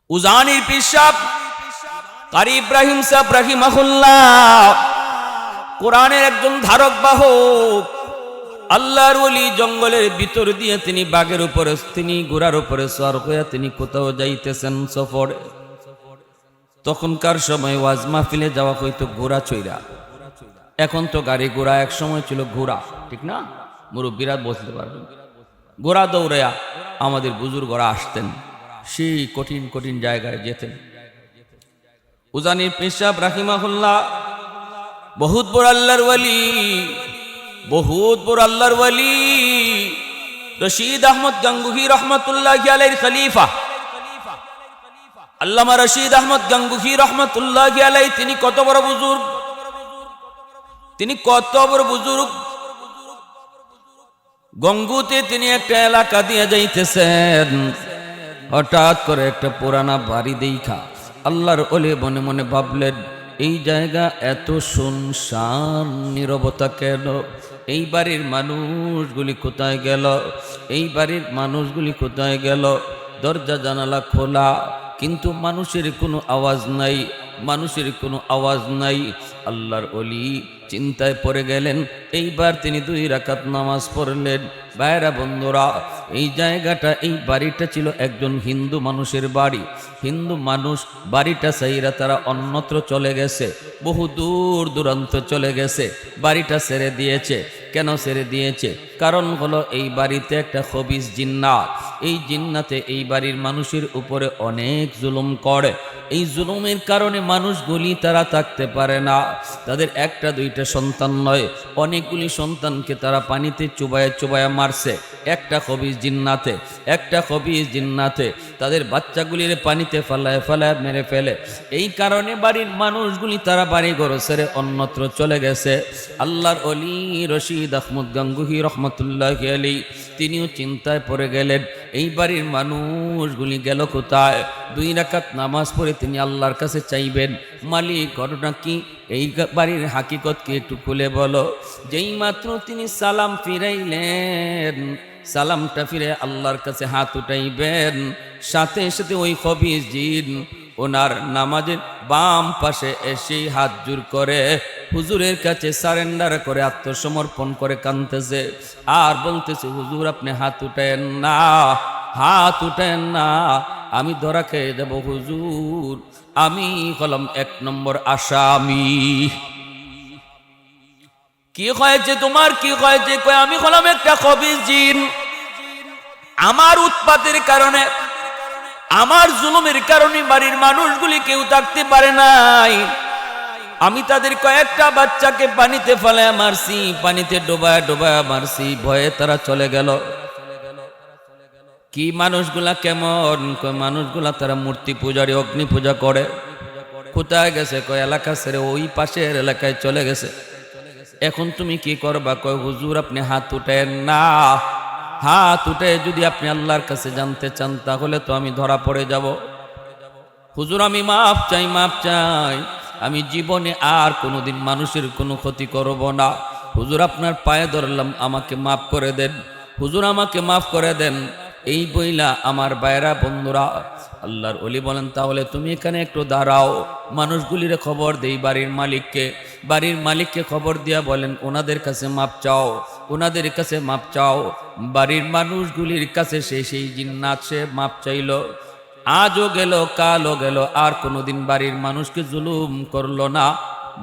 উজানির পীর সাহেব কারি ইব্রাহিম সাহেব রাহিমাহুল্লাহ কোরআনের একজন ধারক বাহক। আল্লাহর ওলি জঙ্গলের ভিতর দিয়ে তিনি বাঘের উপরে, তিনি ঘোড়ার উপরে সওয়ার হইয়া তিনি কোথাও যাইতেছেন সফরে। তখনকার সময় ওয়াজ মাহফিলে যাওয়া হইতো ঘোড়া চইরা, এখন তো গাড়ি ঘোড়া, এক সময় ছিল ঘোড়া, ঠিক না? মুরব্বীরা বলতে পারবেন। ঘোড়া দৌড়াইয়া আমাদের বুজুর্গরা আসতেন, সেই কঠিন কঠিন জায়গায় যেতেন। উজানির পীর সাহেব রাহিমাহুল্লাহ বহুত বড় আল্লাহর ওয়ালি, বহুত বড় আল্লাহর ওয়ালি। রশিদ আহমদ গাঙ্গুহি রহমতুল্লাহি আলাইহির খলিফা আল্লামা রশিদ আহমদ গাঙ্গুহি রহমতুল্লাহি আলাইহি, তিনি কত বড় বুজুর্গ, তিনি কত বড় বুজুর্গ। গঙ্গুতে তিনি একটা এলাকা দিয়ে যাইতেছেন, হঠাৎ করে একটা পুরানা বাড়ি দেখা আল্লাহর ওলি মনে মনে ভাবলেন, এই জায়গা এত শুনশান, নীরবতা কেন? এই বাড়ির মানুষগুলি কোথায় গেল? এই বাড়ির মানুষগুলি কোথায় গেল? দরজা জানালা খোলা, কিন্তু মানুষের কোনো আওয়াজ নাই, মানুষের কোনো আওয়াজ নাই। আল্লাহর ওলি চিন্তায় পড়ে গেলেন। এইবার তিনি 2 রাকাত নামাজ পড়লেন। ভাইরা বন্ধুরা, এই জায়গাটা, এই বাড়িটা ছিল একজন হিন্দু মানুষের বাড়ি। হিন্দু মানুষ বাড়িটা চাইরা তারা অন্যত্র চলে গেছে, বহু দূর দূরান্ত চলে গেছে, বাড়িটা ছেড়ে দিয়েছে। কেন ছেড়ে দিয়েছে? কারণ হলো এই বাড়িতে একটা খবিস জিন্নাত, এই জিন্নাতে এই বাড়ির মানুষের উপরে অনেক জুলুম করে। এই জুলুমের কারণে মানুষগুলি তারা থাকতে পারে না। তাদের 1টা 2টা সন্তান নয়, অনেকগুলি সন্তানকে তারা পানিতে চুবায়া চুবায়া মারছে। একটা খবিস জিন্নাতে, একটা খবিস জিন্নাতে তাদের বাচ্চাগুলির পানিতে ফালায় ফালায় মেরে ফেলে। এই কারণে বাড়ির মানুষগুলি তারা বাড়ি ঘর ছেড়ে অন্যত্র চলে গেছে। আল্লাহর ওলি রশিদ আহমদ গাঙ্গুহি রহমতুল্লাহি আলাইহি, তিনিও চিন্তায় পড়ে গেলেন, এই বাড়ির মানুষগুলি গেল কোথায়? 2 রাকাত নামাজ পড়ে তিনি আল্লাহর কাছে চাইবেন, মালিক ঘটনা কি, এই বাড়ির হাকিকত কি একটু খুলে বলো। যেই মাত্র তিনি সালাম ফিরাইলেন, সালামটা ফিরে আল্লাহর কাছে হাত উঠাইবেন, সাথে সাথে ওই খবিস জিন ওনার নামাজের বাম পাশে এসে হাত জোর করে হুজুরের কাছে সারেন্ডার করে, আত্মসমর্পণ করে কাঁদতেছে আর বলতেছে, হুজুর আপনি হাত উঠেন না, হাত উঠেন না, আমি ধরা খেয়ে যাব হুজুর, আমি হলাম 1 নম্বর আসামি। কি হয়েছে তোমার, কি হয়েছে? কয় আমি হলাম একটা খবিস জিন, আমার উৎপাতের কারণে, আমার জুলুমের কারণে বাড়ির মানুষগুলি কেউ থাকতে পারে নাই। আমি তাদের কয়েকটা বাচ্চাকে পানিতে ফেলায় মারছি, পানিতে ডোবায় ডোবায় মারছি, ভয়ে তারা চলে গেল। কি মানুষগুলা কেমন? কয় মানুষগুলা তারা মূর্তি পূজারি, অগ্নি পূজা করে। কোথায় গেছে? কয় এলাকা ছেড়ে ওই পাশের এলাকায় চলে গেছে। এখন তুমি কি করবা? কয় হুজুর আপনি হাত উঠেন না, হাত উঠে যদি আপনি আল্লাহর কাছে জানতে চান তাহলে তো আমি ধরা পড়ে যাব। হুজুর আমি মাফ চাই, মাফ চাই, আমি জীবনে আর কোনোদিন মানুষের কোনো ক্ষতি করব না। হুজুর আপনার পায়ে ধরলাম, আমাকে মাফ করে দেন, হুজুর আমাকে মাফ করে দেন। এই বইলা আমার ভাইরা বন্ধুরা, আল্লাহর ওলি বলেন, তাহলে তুমি এখানে একটু দাঁড়াও, মানুষগুলির খবর দেই বাড়ির মালিককে। বাড়ির মালিককে খবর দিয়া বলেন ওনাদের কাছে মাপ চাও, ওনাদের কাছে মাপ চাও। বাড়ির মানুষগুলির কাছে সেই জিন্নাত সে মাপ চাইল। আজও গেল, কালও গেল, আর কোনোদিন বাড়ির মানুষকে জুলুম করলো না।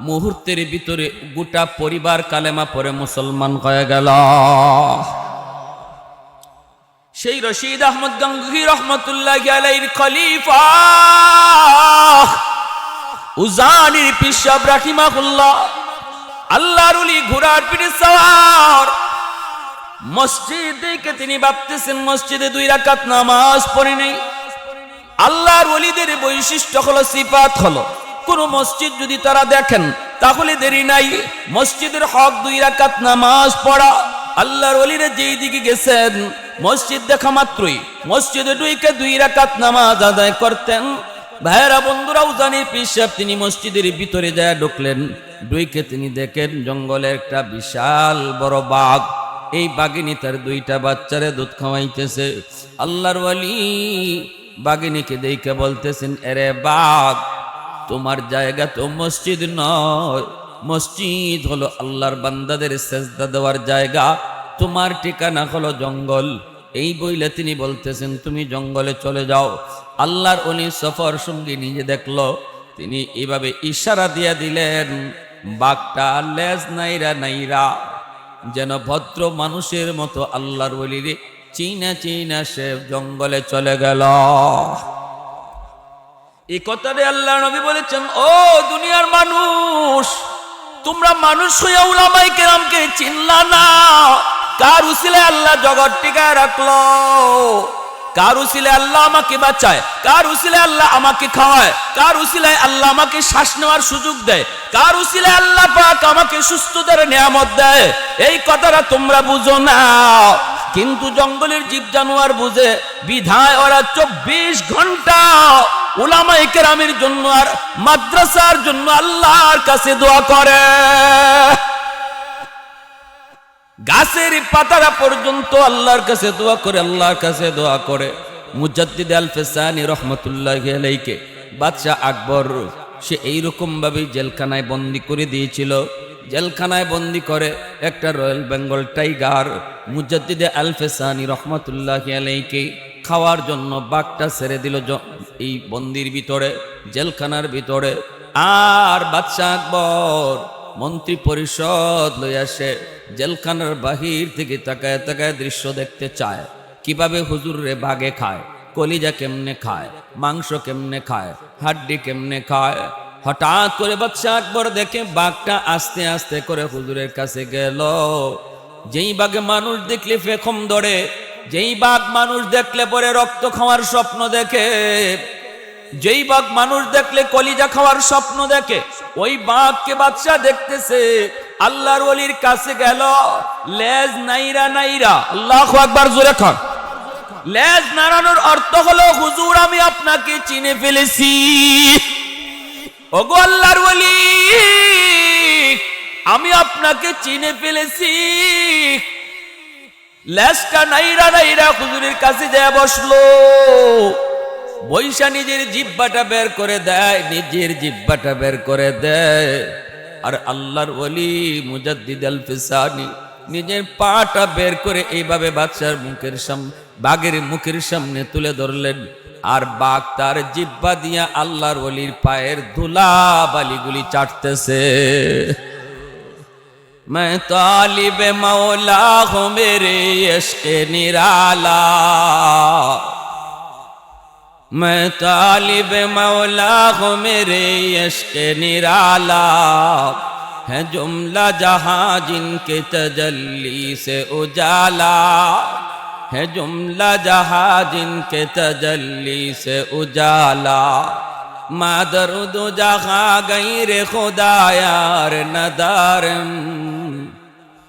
মুহূর্তের ভিতরে গোটা পরিবার কালেমা পড়ে মুসলমান হয়ে গেল। সেই রশিদ আহমদ গাঙ্গুহি রহমতুল্লাহি আলাইহির খলিফা উজানির পীর সাহেব রাহিমাহুল্লাহ, আল্লাহর ওলি ঘোড়ার পিঠে সওয়ার, মসজিদ দেখে তিনি ভাবতেছেন মসজিদে 2 রাকাত নামাজ পড়ে নেই। আল্লাহর ওলিদের বৈশিষ্ট্য হলো, সিফাত হলো, কোন মসজিদ যদি তারা দেখেন তাহলে দেরি নাই, মসজিদের হক 2 রাকাত নামাজ পড়া। আল্লাহর ওলিরা যেই দিকে গেছেন, মসজিদ দেখা মাত্রই মসজিদে ঢুকে 2 রাকাত নামাজ আদায় করতেন। ভাইরা বন্ধুরা, উজানির পীর সাহেব তিনি মসজিদের ভিতরে যায় ঢুকলেন। ঢুকে তিনি দেখেন জঙ্গলে একটা বিশাল বড় বাঘ, এই বাঘিনী তার 2টা বাচ্চারে দুধ খাওয়াইতেছে। আল্লাহর ওলি বাঘিনীকে দেখে বলতেছেন, এরে বাঘ, তোমার জায়গা তো মসজিদ নয়, মসজিদ হলো আল্লাহর বান্দাদের সেজদা দেওয়ার জায়গা, তোমার ঠিকানা হলো জঙ্গল। এই বইলে তিনি বলতেছেন, তুমি জঙ্গলে চলে যাও। আল্লাহর ওলি সফর সঙ্গী নিজে দেখলো, তিনি এভাবে ইশারা দিয়ে দিলেন, বাঘটা লেজ নাইরা নাইরা যেন ভদ্র মানুষের মতো আল্লাহর ওলিরে চিনা চিনা সে জঙ্গলে চলে গেল। এই কথাটা আল্লাহ নবী বলেছেন, ও দুনিয়ার মানুষ, তোমরা মানুষ হইয়া উলামায়ে কেরামকে চিনলা না। কার উসিলায় আল্লাহ জগৎ টিকায় রাখলো, কার উসিলায় আল্লাহ আমাকে বাঁচায়, কার উসিলায় আল্লাহ আমাকে খাওয়ায়, কার উসিলায় আল্লাহ আমাকে শ্বাস নেওয়ার সুযোগ দেয়, কার উসিলায় আল্লাহ পাক আমাকে সুস্থতার নিয়ামত দেয়। এই কথাটা তোমরা বুঝো না, কিন্তু জঙ্গলের জীব জানোয়ার বুঝে। বিধায় ওরা 24 ঘন্টা উলামায়ে কেরামের জন্য আর মাদ্রাসার জন্য আল্লাহর কাছে দোয়া করে। গাছের পাতারা পর্যন্ত আল্লাহর কাছে দোয়া করে, আল্লাহর কাছে দোয়া করে। মুজাদ্দিদ আল ফেসানি রহমতুল্লাহি আলাইহি বাদশাহ আকবর সে এইরকম ভাবে জেলখানায় বন্দি করে দিয়েছিল। জেলখানায় বন্দি করে একটা রয়্যাল বেঙ্গল টাইগার মুজাদ্দিদ আল ফেসানি রহমতুল্লাহি আলাইহি খাওয়ার জন্য বাঘটা ছেড়ে দিল এই বন্দির ভিতরে, জেলখানার ভিতরে। আর বাদশাহ আকবর মন্ত্রী পরিষদ লই আসে, জেলখানার বাহির থেকে তাকায় তাকায় দৃশ্য দেখতে চায়, কিভাবে হুজুর রে বাঘে খায়, কলিজা কেমনে খায়, মাংস কেমনে খায়, হাড্ডি কেমনে খায়। হঠাৎ করে বাদশাহ আকবর দেখে বাঘটা আস্তে আস্তে করে হুজুরের কাছে গেল। যেই বাঘে মানুষ দেখলে ফেখম ধরে, যেই বাঘ মানুষ দেখলে পরে রক্ত খাওয়ার স্বপ্ন দেখে, যেই বাঘ মানুষ দেখলে কলিজা খাওয়ার স্বপ্ন দেখে, ওই বাঘকে বাদশা দেখতেছে। আল্লাহর ওলির কাছে গেল, লেজ নাইরা নাইরা, আল্লাহু আকবার জোরে খান। লেজ নাড়ানোর অর্থ হলো, হুজুর আমি আপনাকে চিনে ফেলেছি। ওগো আল্লাহর ওলি, আমি আপনাকে চিনে ফেলেছি। লেজটা নাইরা নাইরা হুজুরের কাছে যায় বসলো। বৈশা নিজের জিহ্বাটা বের করে দেয়, নিজের জিহ্বাটা বের করে দেয়। আর আল্লাহর ওলি মুজাদ্দিদ আল ফিসানি নিজের পাটা বের করে এইভাবে বাদশার মুখের সামনে, বাঘের মুখের সামনে তুলে ধরলেন। আর বাঘ তার জিহ্বা দিয়া আল্লাহর ওলির পায়ের ধুলা বালিগুলি চাটতেছে। मैं तालिब मौला हूँ मेरे इश्क निराला, मैं तालिब मौला हूँ मेरे इश्क निराला, है जुमला जहाँ जिनके तजल्ली से उजाला, है जुमला जहाँ जिनके तजल्ली से उजाला, मादरुद जहाँ गैर खुदा यार नदारम,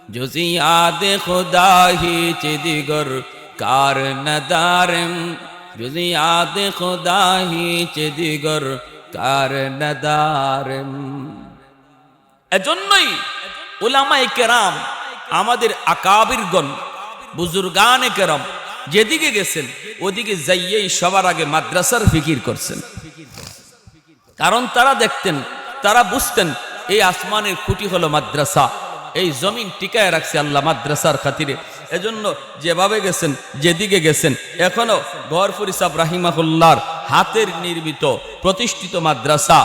जुज़ी याद खुदा ही चिदिगर कार नदारम, जुज़ी याद खुदा ही चिदिगर कार नदारम। এজন্যই উলামায়ে কেরাম, আমাদের আকাবিরগণ, বুজুর্গানে কেরাম যেদিকে গেছেন ওদিকে যাইয়েই সবার আগে মাদ্রাসার ফিকির করছেন। কারণ তারা দেখতেন, তারা বুঝতেন এই আসমানের খুঁটি হলো মাদ্রাসা, এই জমিন টিকায় রাখছে আল্লাহ মাদ্রাসার খাতিরে। এজন্য যেভাবে গেছেন, যেদিকে গেছেন, এখনো গহরপুর সাহেব রাহিমাহুল্লাহর হাতের নির্মিত প্রতিষ্ঠিত মাদ্রাসা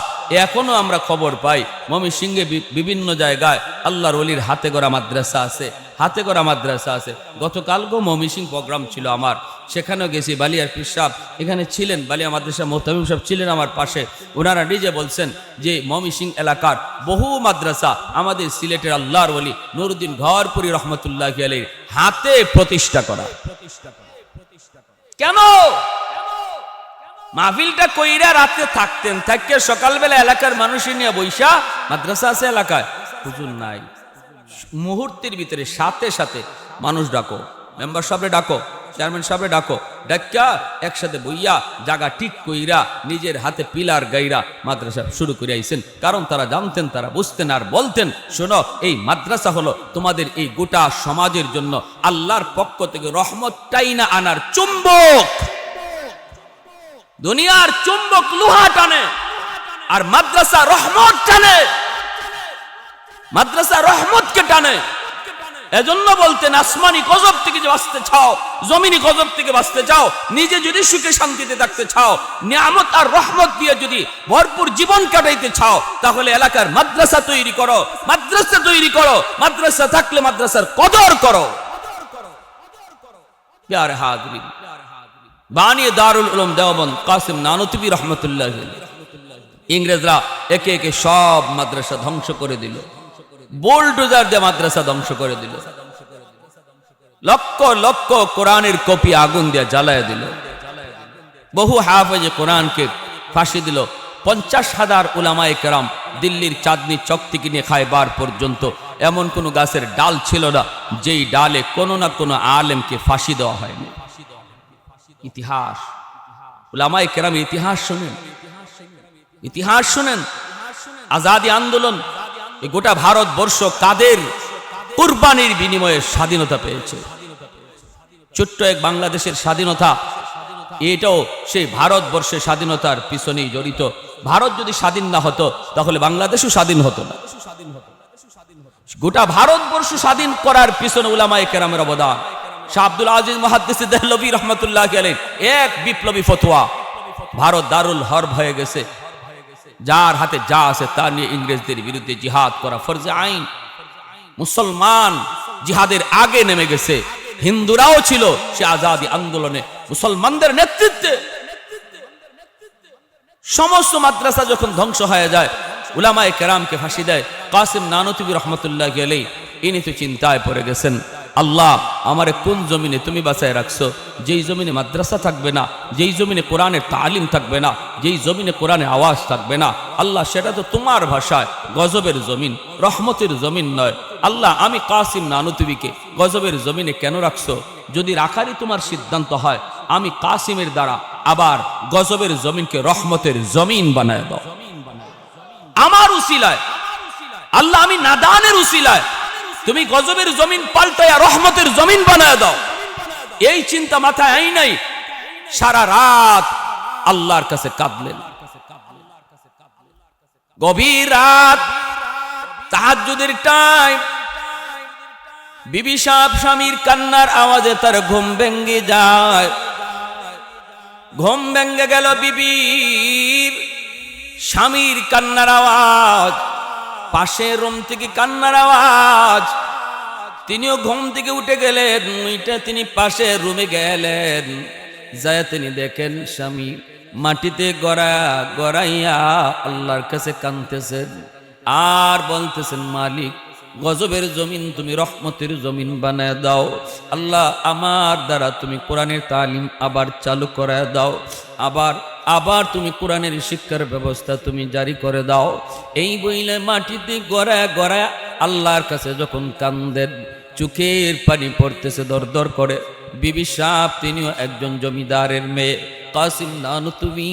এখনো আমরা খবর পাই। ময়মনসিংহে বিভিন্ন জায়গায় আল্লাহর ওলির হাতে গড়া মাদ্রাসা আছে, হাতে গড়া মাদ্রাসা আছে। গতকালকেও ময়মনসিংহ প্রোগ্রাম ছিল আমার, সেখানেও গেছি। বালিয়ার পীর সাহেব এখানে ছিলেন, বালিয়া মাদ্রাসা মোহতামিম সাহেব ছিলেন আমার পাশে। ওনারা নিজে বলছেন যে ময়মনসিংহ এলাকার বহু মাদ্রাসা আমাদের সিলেটের আল্লাহর ওলি নুরুদ্দিন ঘরপুরি রহমতুল্লাহি আলাইহির হাতে প্রতিষ্ঠা করা। কেন? মাহফিলটা কইরা রাতে থাকতেন, থাকতে সকালবেলা এলাকার মানুষই নিয়ে বৈশা, মাদ্রাসা আছে এলাকায়, হুজুর নাই, মুহূর্তের ভিতরে সাথে সাথে মানুষ ডাকো, মেম্বার সাহেব ডাকো, চেয়ারম্যান সাহেব ডাকো, ডাক্কা একসাথে বইয়া জায়গা ঠিক কইরা নিজের হাতে পিলার গাইরা মাদ্রাসা শুরু করে আইছেন। কারণ তারা জানতেন, তারা বুঝতেন আর বলতেন, শোনো এই মাদ্রাসা হলো তোমাদের এই গোটা সমাজের জন্য আল্লাহর পক্ষ থেকে রহমত টাইনা আনার চুম্বক। দুনিয়ার চুম্বক লোহা টানে আর মাদ্রাসা রহমত টানে, মাদ্রাসা রহমতকে টানে। এজন্য বলতেন আসমানি গজব থেকে যে বাঁচতে চাও, জমিনি গজব থেকে বাঁচতে চাও, নিজে যদি সুখে শান্তিতে থাকতে চাও, নিয়ামত আর রহমত দিয়ে যদি ভরপুর জীবন কাটাইতে চাও, তাহলে এলাকার মাদ্রাসা তৈরি করো, মাদ্রাসা তৈরি করো। মাদ্রাসা থাকলে মাদ্রাসার কদর করো। প্যারে হাজরিন, বানিয়ে দারুল উলুম দেওবন্দ কাসিম নানতুবি রহমতুল্লাহ, ইংরেজরা একে একে সব মাদ্রাসা ধ্বংস করে দিল, বুলডোজার দিয়ে মাদ্রাসা ধ্বংস করে দিল, লক্ষ লক্ষ কোরআনের কপি আগুন দিয়ে জ্বালায় দিল, বহু হাফেজ কোরআনকে ফাঁসি দিল। 50,000 উলামায়ে কেরাম দিল্লির চাঁদনি চক থেকে নিয়ে খায়বার পর্যন্ত এমন কোন গাছের ডাল ছিল না যেই ডালে কোনো না কোনো আলেমকে ফাঁসি দেওয়া হয়নি। ইতিহাস, উলামায়ে কেরাম ইতিহাস শুনেন, ইতিহাস শুনেন। আজাদি আন্দোলন, এই গোটা ভারতবর্ষ কাদের কুরবানির বিনিময়ে স্বাধীনতা পেয়েছে। ছোট্ট এক বাংলাদেশের স্বাধীনতা, এটাও সেই ভারতবর্ষের স্বাধীনতার পিছনেই জড়িত। ভারত যদি স্বাধীন না হতো তাহলে বাংলাদেশও স্বাধীন হতো না। গোটা ভারতবর্ষ স্বাধীন করার পিছনে উলামায়ে কেরামের অবদান। শাহ আব্দুল আজিজ মুহাদ্দিস দেহলভী রহমতুল্লাহ আলাইহি এক বিপ্লবী ফতোয়া, ভারত দারুল হরব হয়ে গেছে, যার হাতে যা আছে তা নিয়ে ইংরেজদের বিরুদ্ধে জিহাদ করা ফরজে আইন। মুসলমান জিহাদের আগে নেমে গেছে, হিন্দুরাও ছিল সে আজাদি আন্দোলনে মুসলমানদের নেতৃত্বে। সমস্ত মাদ্রাসা যখন ধ্বংস হয়ে যায়, উলামায়ে কেরামকে ফাঁসি দেয় কাসিম নানতুবি রহমতুল্লাহ আলাইহি, ইনি তো চিন্তায় পড়ে গেছেন, আল্লাহ আমারে কোন জমিনে তুমি বাঁচায় রাখছো, যেই জমিনে মাদ্রাসা থাকবে না, যেই জমিনে কোরআনের তালিম থাকবে না, যেই জমিনে কোরআনের আওয়াজ থাকবে না, আল্লাহ সেটা তো তোমার ভাষায় গজবের জমিন, রহমতের জমিন নয়। আল্লাহ আমি কাসিম নানতুবিকে গজবের জমিনে কেন রাখছো? যদি রাখারই তোমার সিদ্ধান্ত হয়, আমি কাসিমের দ্বারা আবার গজবের জমিনকে রহমতের জমিন বানায় দাও। আমার উসিলায় আল্লাহ, আমি নাদানের উসিলায় তুমি গজবের জমিন পাল্টায়া রহমতের জমিন বানায় দাও। এই চিন্তা মাথায় আই নাই, সারা রাত আল্লাহর কাছে কাঁদলেন। গভীর রাত, তাহাজ্জুদের টাইম, বিবি সাহেব স্বামীর কান্নার আওয়াজে তার ঘুম ভেঙে যায়। ঘুম ভেঙে গেল বিবির, স্বামীর কান্নার আওয়াজ, পাশের রুম থেকে কান্নার আওয়াজ। তিনিও ঘুম থেকে উঠে গেলেন, তিনি পাশের রুমে গেলেন, যায় তিনি দেখেন স্বামী মাটিতে গড়াইয়া আল্লাহর কাছে কাঁদতেছেন আর বলতেছেন, মালিক গজবের জমিন তুমি রহমতের জমিন বানায় দাও। আল্লাহ আমার দ্বারা তুমি কোরআনের তালিম আবার চালু করে দাও, আবার তুমি কোরআনের শিক্ষার ব্যবস্থা তুমি জারি করে দাও। এই বইলে মাটিতে গড়ায় আল্লাহর কাছে যখন কান্দেন, চোখের পানি পড়তেছে দর দর করে। বিবি সাহেব তিনিও একজন জমিদারের মেয়ে, কাসিম নানতুবি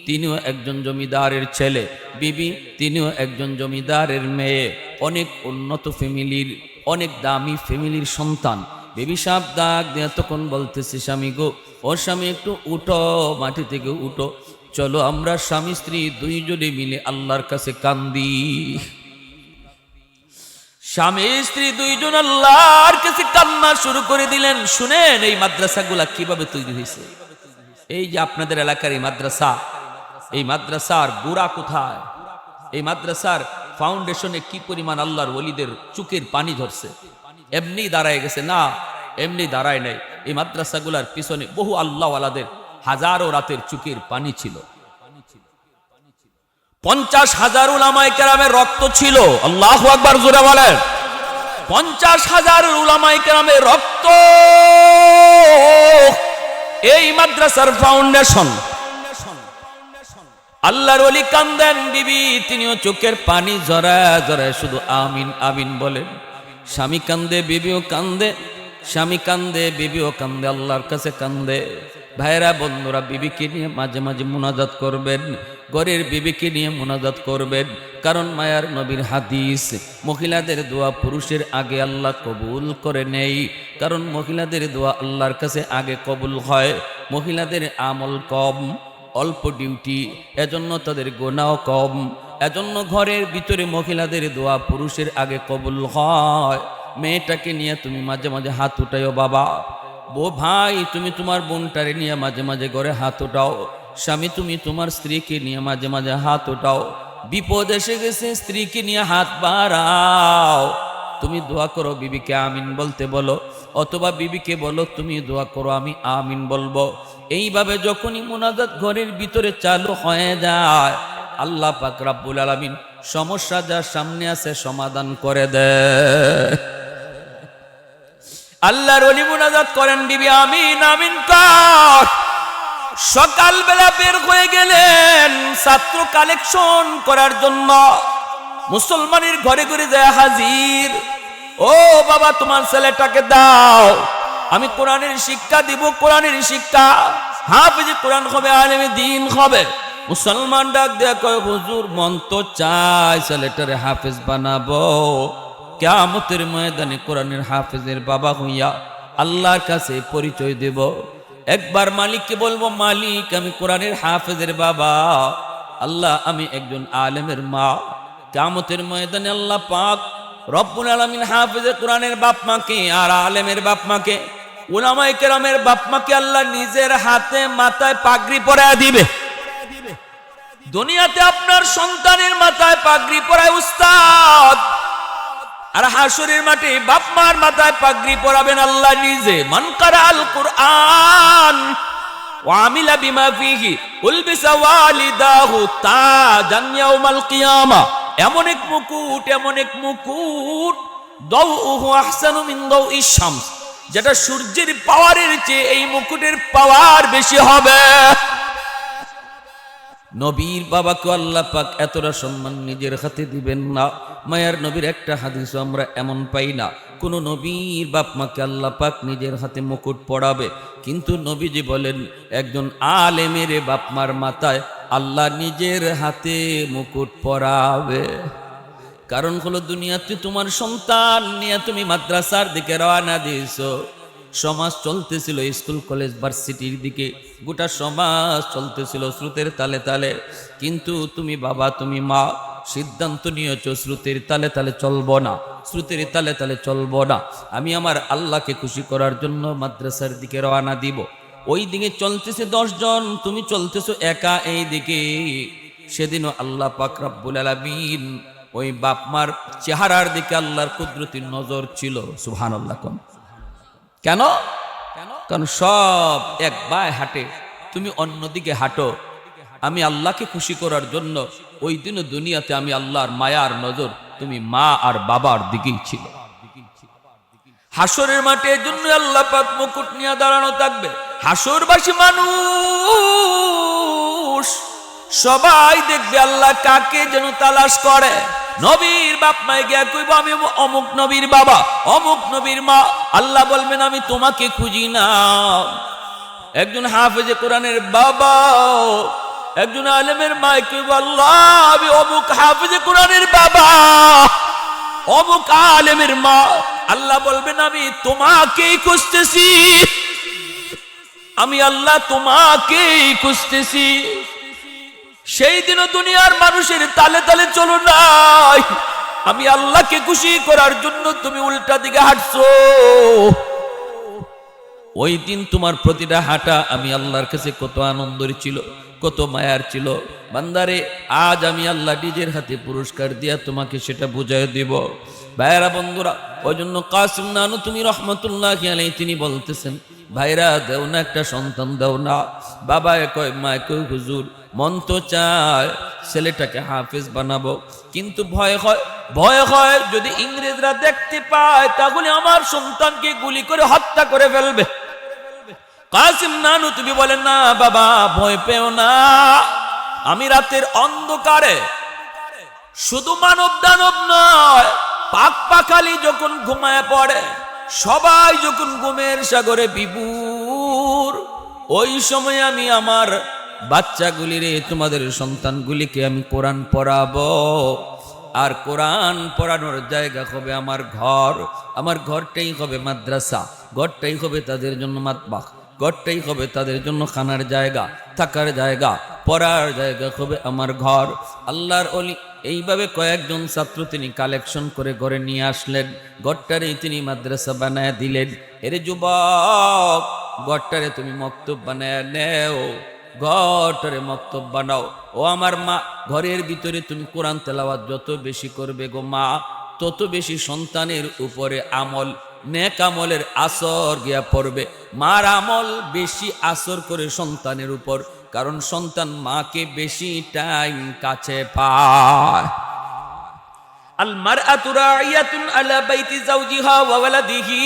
তিনিও একজন জমিদারের ছেলে, বিবি তিনিও একজন জমিদারের মেয়ে, অনেক উন্নত ফ্যামিলির, অনেক দামি ফ্যামিলির সন্তান। বিবি সাহেব ডাক দিয়ে তখন বলতেছে, স্বামী গো, ও স্বামী একটু উঠো, মাটি থেকে উঠো, চলো আমরা স্বামী স্ত্রী দুইজনে মিলে আল্লাহর কাছে কান্দি। স্বামী স্ত্রী দুইজন আল্লাহর কাছে কান্না শুরু করে দিলেন। শুনেন এই মাদ্রাসাগুলা কিভাবে তৈরি হয়েছে। এই যে আপনাদের এলাকার এই মাদ্রাসা, এই মাদ্রাসার গোড়া কোথায়? এই মাদ্রাসার ফাউন্ডেশনে কি পরিমাণ আল্লাহর ওলিদের চোখের পানি ধরছে। এমনি দাঁড়ায় গেছে না, এমনি দাঁড়ায় নাই। এই মাদ্রাসাগুলার পিছনে বহু আল্লাহওয়ালাদের হাজারো রাতের চোখের পানি ছিল। 50,000 উলামায়ে কেরামের রক্ত ছিল। আল্লাহু আকবার জোরে বলেন। 50,000 উলামায়ে কেরামের রক্ত এই মাদ্রাসার ফাউন্ডেশন। আল্লাহর ওলি কান্দেন, বিবি তিনিও চোখের পানি জড়ায় শুধু আমিন আমিন বলেন। স্বামী কান্দে, বিবিও কান্দে, স্বামী কান্দে, বিবিও কান্দে, আল্লাহর কাছে কান্দে। ভাইরা বন্ধুরা, বিবিকে নিয়ে মাঝে মাঝে মুনাজাত করবেন, ঘরের বিবিকে নিয়ে মুনাজাত করবেন। কারণ মায়ার নবীর হাদিস, মহিলাদের দোয়া পুরুষের আগে আল্লাহ কবুল করে নেই। কারণ মহিলাদের দোয়া আল্লাহর কাছে আগে কবুল হয়। মহিলাদের আমল কম, অল্প ডিউটি, এজন্য তাদের গুনাহ কম, এজন্য ঘরের ভিতরে মহিলাদের দোয়া পুরুষের আগে কবুল হয়। মেয়েটাকে নিয়ে তুমি মাঝে মাঝে হাত উঠাইও বাবা। ভাই তুমি তোমার বোনটারে নিয়ে মাঝে মাঝে ঘরে হাত উঠাও। স্বামী তুমি তোমার স্ত্রীকে নিয়ে মাঝে মাঝে হাত উঠাও। বিপদ এসে গেছে, স্ত্রীকে নিয়ে হাত বাড়াও। তুমি দোয়া করো, বিবিকে আমিন বলতে বলো, অথবা বিবিকে বলো তুমি দোয়া করো, আমি আমিন বলবো। এইভাবে যখনই মুনাজাত ঘরের ভিতরে চালু হয়ে যায়, আল্লাহ পাক রব্বুল আলামিন সমস্যা যার সামনে আছে সমাধান করে দেয়। আল্লাহর ওলি মুনাজাত করেন, বিবি আমিন আমিন কর। সকালবেলা বের হয়ে গেলেন ছাত্র কালেকশন করার জন্য। মুসলমানের ঘরে ঘরে যায় হাজির। ও বাবা তোমার ছেলেটাকে দাও, আমি কোরআনের শিক্ষা দিব, কোরআনের শিক্ষা, হাফেজ কোরআন হবে, আলেমে দ্বীন হবে। মুসলমান ডাক দেয়া কয়, হুজুর মন তো চায় ছেলেটারে হাফেজ বানাবো, কিয়ামতের ময়দানে কোরআনের হাফেজের বাবা হইয়া আল্লাহর কাছে পরিচয় দেব। একবার মালিককে বলবো, মালিক আমি কোরআনের হাফেজের বাবা, আল্লাহ আমি একজন আলেমের মা। কিয়ামতের ময়দানে আল্লাহ পাক রব্বুল আলামিন হাফেজে কোরআনের বাপ মাকে আর আলেমের বাপ মাকে, উলামায়ে কেরামের বাপ মাকে আল্লাহ নিজের হাতে মাথায় পাগড়ি পরায় দিবে। দুনিয়াতে আপনার সন্তানের মাথায় পাগড়ি পরায় উস্তাদ, আর হাসরের মাঠে বাপ মার মাথায় পাগড়ি পরাবেন আল্লাহ নিজে। মান কারাল কুরআন ওয়া আমিলা বিমা ফিহি উলবিসা ওয়ালিদাহু তাজান ইয়াউমাল কিয়ামা। এমন এক মুকুট, এমন এক মুকুট, দাউহু আহসানু মিন দাউইশ শামস, যেটা সূর্যের পাওয়ারের চেয়ে এই মুকুটের পাওয়ার বেশি হবে। নবীর বাবাকে আল্লাহ পাক এতটা সম্মান নিজের হাতে দিবেন না। মায়ার নবীর একটা হাদিসও আমরা এমন পাই না কোন নবীর বাপ মাকে আল্লাহ পাক নিজের হাতে মুকুট পরাবে। কিন্তু নবীজি বলেন একজন আলেমের বাপ মার মাথায় আল্লাহ নিজের হাতে মুকুট পরাবে। কারণ হলো দুনিয়াতে তোমার সন্তান নিয়ে তুমি মাদ্রাসার দিকে রওনা দিয়েছো। সমাজ চলতেছিল স্কুল কলেজ ভার্সিটির দিকে, গোটা সমাজ চলতেছিল স্রোতের তালে তালে। কিন্তু তুমি বাবা, তুমি মা সিদ্ধান্ত নিয়েছো স্রোতের তালে তালে চলবো না, স্রোতের তালে তালে চলবো না। আমি আমার আল্লাহকে খুশি করার জন্য মাদ্রাসার দিকে রওনা দিব। ওই দিকে চলতেছে 10 জন, তুমি চলতেছো একা এই দিকে। সেদিনও আল্লাহ পাক রব্বুল আলামিন ওই বাপ মার চেহারার দিকে আল্লাহর কুদরতির নজর ছিল। সুবহানাল্লাহ। কেন? কারণ সব এক বায় হাঁটে, তুমি অন্যদিকে হাঁটো। আমি আল্লাহকে খুশি করার জন্য ওই দিনও দুনিয়াতে আমি আল্লাহর মায়ার নজর তুমি মা আর বাবার দিকেই ছিল। হাসরের মাঠে এর জন্য আল্লাহ পাক মুকুট নিয়ে দাঁড়ানো থাকবে। হাসরবাসী মানুষ সবাই দেখবে আল্লাহ কাকে যেন তালাশ করে। নবীর বাপ মায়ে গিয়া কইব আমি অমুক নবীর বাবা, অমুক নবীর মা। আল্লাহ বলবেন আমি তোমাকে খুঁজি না। একজন হাফেজে কোরআনের বাবা, একজন আলেমের মায়ে কইব আল্লাহ আমি অমুক হাফেজে কোরআনের বাবা, অমুক আলেমের মা। আল্লাহ বলবেন আমি তোমাকেই খুঁজতেছি, আমি আল্লাহ তোমাকেই খুঁজতেছি। সেই দিনও দুনিয়ার মানুষের তালে তালে চলো নাই, আমি আল্লাহকে খুশি করার জন্য তুমি উল্টা দিকে হাঁটছো। ওই দিন তোমার প্রতিটা হাঁটা আমি আল্লাহর কাছে কত আনন্দের ছিল, কত মায়ার ছিল। বান্দারে আজ আমি আল্লাহ নিজের হাতে পুরস্কার দিয়া তোমাকে সেটা বুঝাই দিব। ভাইরা বন্ধুরা, ওই জন্য কাসিম নানু তুমি রহমতুল্লাহি আলাইহি তিনি বলতেছেন, ভাইরা দেও না একটা সন্তান দেও না। বাবা কয় মা কয় হুজুর মন তো চায় ছেলেটাকে হাফেজ বানাবো, কিন্তু ভয় হয় যদি ইংরেজরা দেখতে পায় তাহলে আমার সন্তানকে গুলি করে হত্যা করে ফেলবে। কাসিম নানু তুমি বলেন না বাবা ভয় পেও না, আমি রাতের অন্ধকারে শুধু মানব দানব নয়, পাক পাখালি যখন ঘুমায় পড়ে, সবাই যখন ঘুমের সাগরে বিভোর, ওই সময় আমি আমার বাচ্চাগুলিরে তোমাদের সন্তানগুলিকে আমি কোরআন পড়াবো। আর কোরআন পড়ানোর জায়গা হবে আমার ঘর, আমার ঘরটাই হবে মাদ্রাসা, ঘরটাই হবে তাদের জন্য মাতবাখ, ঘরটাই হবে তাদের জন্য খানার জায়গা, থাকার জায়গা, পড়ার জায়গা হবে আমার ঘর। আল্লাহর ওলি এইভাবে কয়েকজন ছাত্র তিনি কালেকশন করে ঘরে নিয়ে আসলেন, ঘরটারে তিনি মাদ্রাসা বানায় দিলেন। এরে যুবক, ঘরটারে তুমি মক্তব বানায় নেও, ঘরটারে মক্তব বানাও। ও আমার মা, ঘরের ভিতরে তুমি কোরআন তেলাওয়াত যত বেশি করবে গো মা, তত বেশি সন্তানের উপরে আমল, নেক আমলের আসর গিয়া পড়বে। মার আমল বেশি আসর করে সন্তানের উপর, কারণ সন্তান মাকে বেশি টাইম কাছে পায়। আল মারআতু রাইয়াতুন আলা বাইতি যাওজিহা ওয়া ওয়ালাদিহি।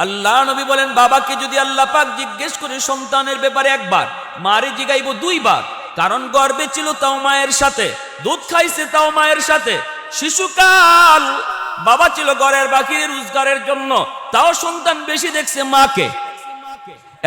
আল্লাহ নবী বলেন, বাবাকে যদি আল্লাহ পাক জিজ্ঞেস করে সন্তানের ব্যাপারে একবার, মারে জিগাইব দুইবার। কারণ গর্বে ছিল তাও মায়ের সাথে, দুধ খাইছে তাও মায়ের সাথে। শিশুকাল বাবা ছিল ঘরের বাকির রোজগারের জন্য, তাও সন্তান বেশি দেখছে মাকে।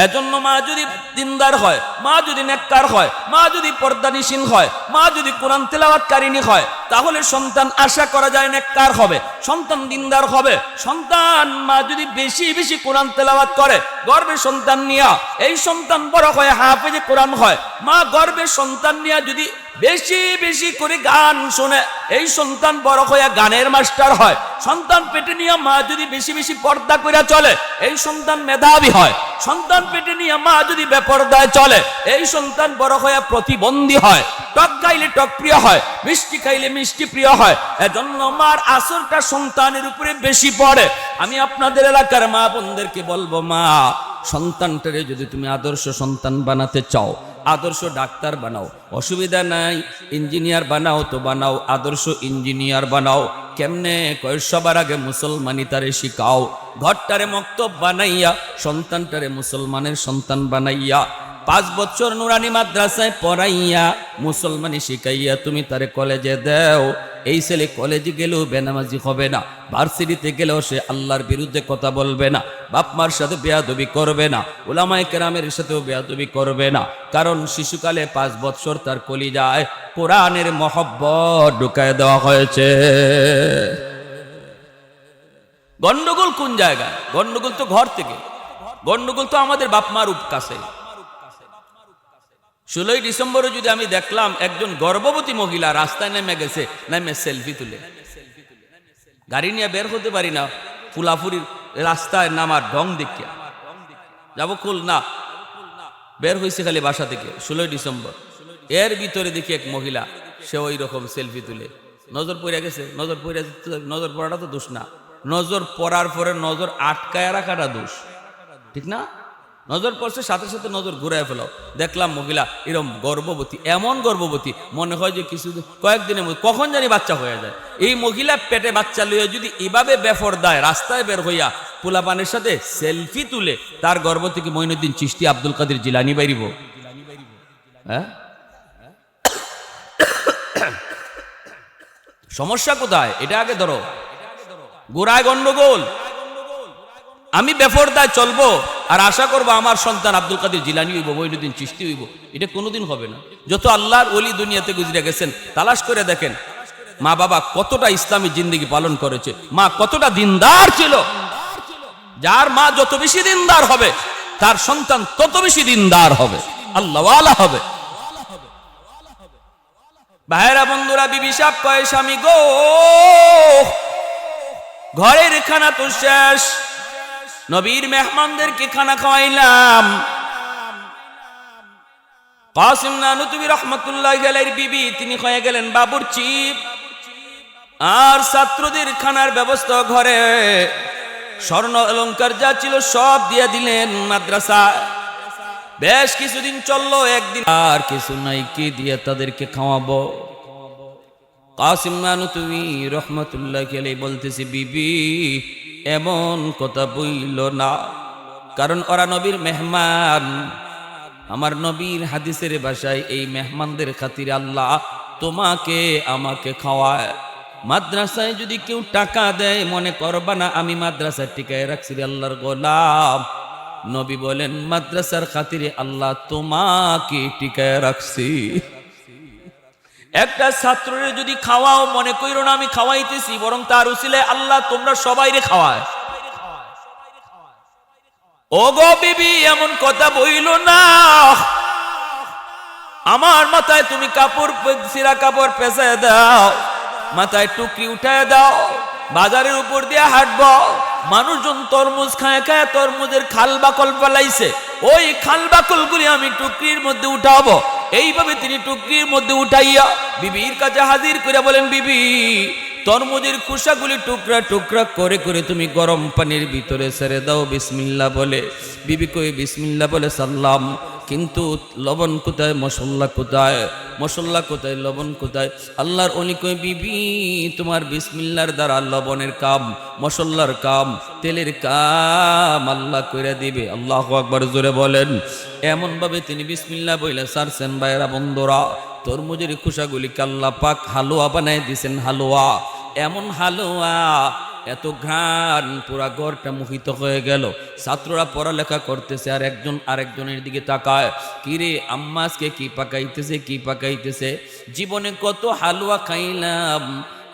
এজন্য মা যদি দিনদার হয়, মা যদি নেককার হয়, মা যদি পর্দানিসীন হয়, মা যদি কোরআন তেলাওয়াতকারিনী হয়, তাহলে সন্তান আশা করা যায় নেককার হবে, সন্তান দিনদার হবে। সন্তান মা যদি বেশি বেশি কোরআন তেলাওয়াত করে গর্বে সন্তান নিয়া, এই সন্তান বড় হয়ে হাফেজে কোরআন হয়। মা গর্বে সন্তান নিয়া যদি বেশি বেশি করে গান শুনে, এই সন্তান বড় হয়ে গানের মাস্টার হয়। সন্তান পেটে নিয়ে মা যদি বেশি বেশি পর্দা করে চলে, এই সন্তান মেধাবী হয়। সন্তান পেটে নিয়ে মা যদি বেপরদায় চলে, এই সন্তান বড় হয়ে প্রতিবন্ধী হয়। টক খাইলে টক প্রিয় হয়, মিষ্টি খাইলে মিষ্টি প্রিয় হয়। এজন্য মার আসরটা সন্তানের উপরে বেশি পড়ে। আমি আপনাদের এলাকার মা বোনদেরকে বলবো, মা সন্তানটারে যদি তুমি আদর্শ সন্তান বানাতে চাও, আদর্শ ডাক্তার বানাও, অসুবিধা নাই। ইঞ্জিনিয়ার বানাও তো বানাও, আদর্শ ইঞ্জিনিয়ার বানাও। কেমনে? কয় সবার আগে মুসলমানি তারে শিখাও। ঘরটারে মক্তব বানাইয়া, সন্তানটারে মুসলমানের সন্তান বানাইয়া, 5 বছর নুরানি মাদ্রাসায় পড়াইয়া, মুসলমানি শিখাইয়া তুমি তারে কলেজে দাও। এই ছেলে কলেজে গেলেও বেনামাজি হবে না, ভার্সিটিতে গেলেও সে আল্লাহর বিরুদ্ধে কথা বলবে না, বাপ মার সাথে বেয়াদবি করবে না, উলামায়ে কেরামের সাথেও বেয়াদবি করবে না। কারণ শিশুকালে 5 বছর তার কলিজায় কোরআনের মহব্বত ঢুকায় দেওয়া হয়েছে। গন্ডগোল কোন জায়গায়? গন্ডগোল তো ঘর থেকে, গন্ডগোল তো আমাদের বাপ মার কাছে। 16 ডিসেম্বরে যদি আমি দেখলাম একজন গর্ভবতী মহিলা রাস্তায় নেমে গেছে, নেমে সেলফি তুলে, গাড়ি নিয়ে বের হতে পারি না, ফুলাফুরির রাস্তায় নামার ঢং দেখিয়া যাবো কুল না, বের হয়েছে খালি বাসা থেকে 16 ডিসেম্বর। এর ভিতরে দেখি এক মহিলা, সে ওই রকম সেলফি তুলে, নজর পড়ে গেছে। নজর পড়ে, নজর পড়াটা তো দোষ না, নজর পড়ার পরে নজর আটকায় রাখাটা দোষ, ঠিক না? নজর পড়ছে, সাথে সাথে নজর ঘুরায় ফেলাও। দেখলাম মহিলা এরকম গর্ভবতী, এমন গর্ভবতী মনে হয় যে কিছু কয়েকদিনের মধ্যে কখন জানি বাচ্চা হয়ে যায়। এই মহিলা পেটে বাচ্চা লইয়া যদি এভাবে বেফরদায় রাস্তায় বের হইয়া পোলাপানের সাথে সেলফি তুলে, তার গর্ভ থেকে মঈনুদ্দিন চিশতি, আব্দুল কাদের জিলানী বাইরিব? হ্যাঁ, সমস্যা কোথায়? এটা আগে ধরো। গোড়ায় গন্ডগোল। আমি বেফরদায় চলবো আর আশা করবো আমার সন্তান আব্দুল কাদের জিলানী হইব, মঈনুদ্দিন চিশতি হইব, এটা কোনোদিন হবে না। যত আল্লাহর ওলি দুনিয়াতে গুজরে গেছেন, তালাশ করে দেখেন মা বাবা কতটা ইসলামী জিন্দেগি পালন করেছে, মা কতটা দিনদার ছিল। যার মা যত বেশি দিনদার হবে, তার সন্তান তত বেশি দিনদার হবে, আল্লাহওয়ালা হবে। ভাইরা বন্ধুরা, বিবি সাহেব কয়, স্বামী গো, ঘরের খানা তো শেষ, নবীর মেহমানদেরকে খানা খাওয়াইলাম। কাসিম নানুতুবি রহমতুল্লাহি আলাইহির বিবি তিনি হয়ে গেলেন বাবুর্চি, আর ছাত্রদের খানার ব্যবস্থা ঘরে স্বর্ণ অলংকার যা ছিল সব দিয়ে দিলেন মাদ্রাসা। বেশ কিছুদিন চললো, একদিন আর কিছু নাই, কি দিয়ে তাদেরকে খাওয়াবো? কাসিম নানুতুবি রহমতুল্লাহি আলাইহি বলতেছি, বিবি এমন কথা বইল না, কারণ ওরা নবীর মেহমান। আমার নবীর হাদিসের ভাষায় এই মেহমানদের খাতিরে আল্লাহ তোমাকে আমাকে খাওয়ায়। মাদ্রাসায় যদি কেউ টাকা দেয় মনে করবা না আমি মাদ্রাসার টিকায় রাখছি আল্লাহর গোলাম। নবী বলেন মাদ্রাসার খাতিরে আল্লাহ তোমাকে টিকায় রাখছি। একটা ছাত্ররে যদি খাওয়াও মনে কইরো না আমি খাওয়াইতেছি, বরং তার উসিলায় আল্লাহ তোমরা সবাইরে খাওয়ায়। ও গো বিবি, এমন কথা বইল না। আমার মাথায় তুমি কাপড়, সিরা কাপড় পেঁচায় দাও, মাথায় টুকরি উঠায় দাও, বাজারের উপর দিয়ে হাঁটবো। মানুষজন তরমুজ খায় খায় তরমুজের খাল বাকল ফেলাইছে, ওই খাল বাকল গুলি আমি টুকরির মধ্যে উঠাবো। এইভাবে তিনি টুকরির মধ্যে উঠাইয়া বিবির কাছে হাজির করে বলেন, বিবি, তরমুজের খোসাগুলি টুকরা টুকরা করে করে তুমি গরম পানির ভিতরে ছেড়ে দাও বিসমিল্লাহ বলে। বিবি কই বিসমিল্লাহ বলে সাল্লাম, কিন্তু লবণ কোথায়, মশলা কোথায়, মশলা কোথায়, লবণ কোথায়? আল্লাহর ওলি কই, বিবি, তোমার বিসমিল্লাহর দ্বারা লবণের কাম, মশলার কাম, তেলের কাম আল্লাহ কইরা দিবে। আল্লাহু আকবার জোরে বলেন। এমন ভাবে তিনি বিসমিল্লাহ বইলা সারছেন। ভাইরা বন্ধুরা, তরমুজের খোসাগুলিকে আল্লাহ পাক হালুয়া বানায় দিয়েছেন। হালুয়া, এমন হালুয়া, এত ঘ্রাণ, পুরা ঘরটা মোহিত হয়ে গেল। ছাত্ররা পড়ালেখা করতেছে, আর একজন আরেকজনের দিকে তাকায়, কিরে আম্মা আজকে কি পাকাইতেছে, কি পাকাইতেছে? জীবনে কত হালুয়া খাইলাম,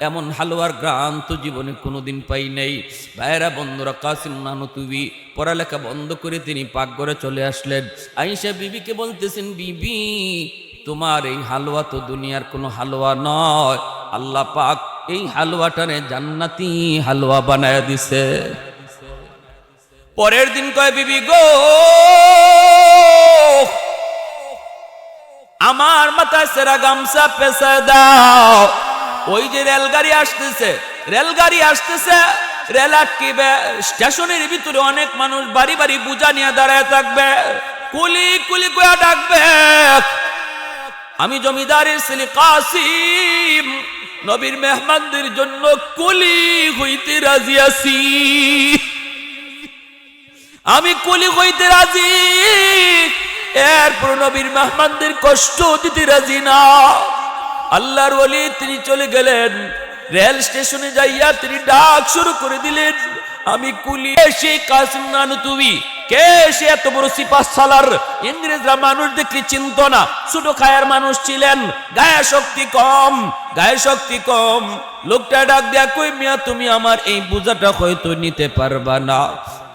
এমন হালুয়ার ঘ্রাণ তো জীবনে কোনোদিন পাই নাই। ভাইরা বন্ধুরা, কাসিম নানতুবি পড়ালেখা বন্ধ করে তিনি পাকঘরে চলে আসলেন। আয়েশা বিবিকে বলতেছেন, বিবি, তোমার এই হালুয়া তো দুনিয়ার কোনো হালুয়া নয়, আল্লাহ পাক এই হালুয়াটারে জান্নাতি হালুয়া বানায় দিছে। পরের দিন কয়, বিবি গো, আমার মাথায় সেরা গামছা পেঁচায় দাও। ওই যে রেলগাড়ি আসতেছে, রেলগাড়ি আসতেছে, রেল আটকিবে, স্টেশনের ভিতরে অনেক মানুষ বাড়ি বাড়ি বুঝা নিয়ে দাঁড়ায় থাকবে, কুলি কুলি কয়া ডাকবে, আমি জমিদারের ছেলে কাসিম, নবীর মেহমানদের জন্য কুলি হইতে রাজি আছি, আমি কুলি হইতে রাজি, এরপর নবীর মেহমানদের কষ্ট দিতে রাজি না। আল্লাহর ওলি তিনি চলে গেলেন, রেল স্টেশনে যাইয়া তিনি ডাক শুরু করে দিলেন, আমি কুলি। সে কাসিম নানতুবি কে? সে এত বড় সিপাহ সালার। ইংরেজরা মানুষ দেখলে চিনত না, ছোট খায়ার মানুষ ছিলেন, গায়ে শক্তি কম, গায়ে শক্তি কম। লোকটা ডাক দেয়া, কই মিয়া, তুমি আমার এই বোঝাটা হয়তো নিতে পারবা না,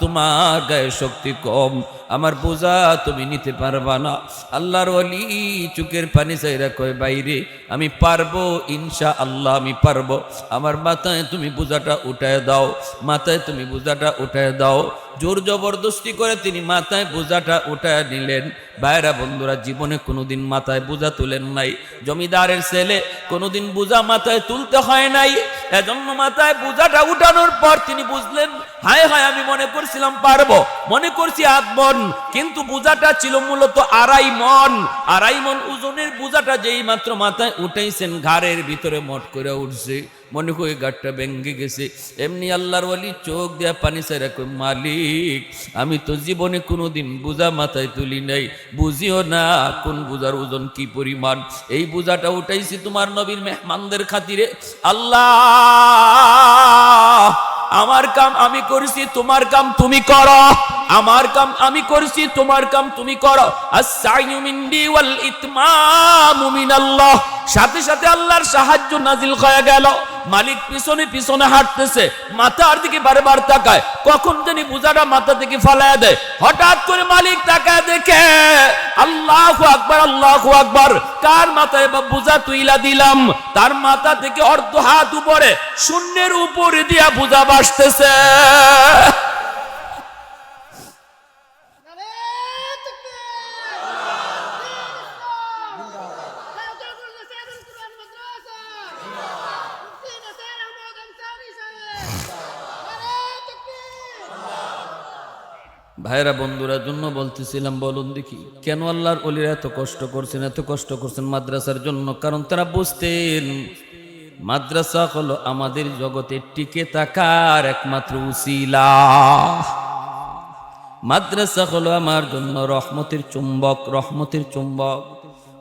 তোমার গায়ে শক্তি কম, আমার বোঝা তুমি নিতে পারবা না। আল্লাহর ওলি চোখের পানি চাইরা কয়, বাইরে আমি পারবো, ইনশা আল্লাহ আমি পারবো, আমার মাথায় তুমি বোঝাটা উঠায় দাও, মাথায় তুমি বোঝাটা উঠায় দাও। জোর জবরদস্তি করে তিনি মাথায় বোঝাটা উঠায় নিলেন। ভাইরা বন্ধুরা, জীবনে কোনোদিন মাথায় বোঝা তুলেন নাই, জমিদারের ছেলে, কোনোদিন বোঝা মাথায় তুলতে হয় নাই। এজন্য মাথায় বোঝাটা উঠানোর পর তিনি বুঝলেন, হায় হায়, আমি মনে করছিলাম পারবো, মনে করছি 8 মণ, কিন্তু বোঝাটা ছিল মূলত 2.5 মণ। 2.5 মণ ওজনের বোঝাটা যেই মাত্র মাথায় উঠাইছেন, ঘাড়ের ভিতরে মট করে উঠছে, মনে করি গাড়টা ভেঙ্গে গেছে। এমনি আল্লাহর ওলি চোখ দেয়া পানি ছাড়া কই, মালিক, আমি তো জীবনে কোনোদিন বোঝা মাথায় তুলি নাই, বুঝিও না কোন বোঝার ওজন কি পরিমাণ। এই বোঝাটা উঠাইছি তোমার নবীর মেহমানদের খাতিরে। আল্লাহ, আমার কাম আমি করেছি, তোমার কাম তুমি করো, আমার কাম আমি করেছি, তোমার কাম তুমি করো। আস-সাইয়ু মিন্নি ওয়াল ইতমামু মিনাল্লাহ। সাথে সাথে আল্লাহর সাহায্য নাজিল হয়ে গেল। মালিক পিছনে পিছনে হাঁটতেছে, মাথার দিকে বারবার তাকায়, কখন জানি বোঝাটা মাথা থেকে ফালায়া দেয়। হঠাৎ করে মালিক তাকায় দেখে, আল্লাহু আকবার, আল্লাহু আকবার, কার মাথায় বা বোঝা তুইলা দিলাম, তার মাথা থেকে অর্ধ হাত উপরে, শূন্যের উপরে দিয়া বোঝা বাসতেছে। ভাইরা বন্ধুরা, জন্য বলতেছিলাম, বলুন দেখি কেন আল্লাহর ওলিরা এত কষ্ট করছেন, এত কষ্ট করছেন মাদ্রাসার জন্য? কারণ তারা বুঝতেন মাদ্রাসা হলো আমাদের জগতে টিকে থাকার একমাত্র উসিলা। মাদ্রাসা হলো আমার জন্য রহমতের চুম্বক, রহমতের চুম্বক।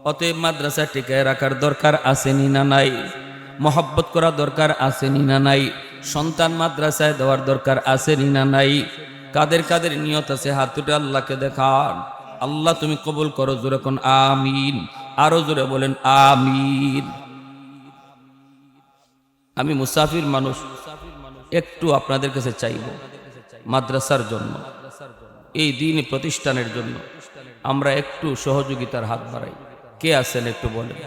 অতএব মাদ্রাসা টিকায় রাখার দরকার আসেনি না নাই? মহব্বত করা দরকার আসেনি না নাই? সন্তান মাদ্রাসায় দেওয়ার দরকার আসেনি না নাই? কাদের কাদের নিয়ত আছে হাত দুটো আল্লাহকে দেখান। আল্লাহ তুমি কবুল করো, জোরে কোন আমিন, আরো জোরে বলেন আমিন। আমি মুসাফির মানুষ, একটু আপনাদের কাছে চাইব মাদ্রাসার জন্য এই দিন প্রতিষ্ঠানের জন্য আমরা একটু সহযোগিতার হাত বাড়াই। কে আছেন একটু বলেন।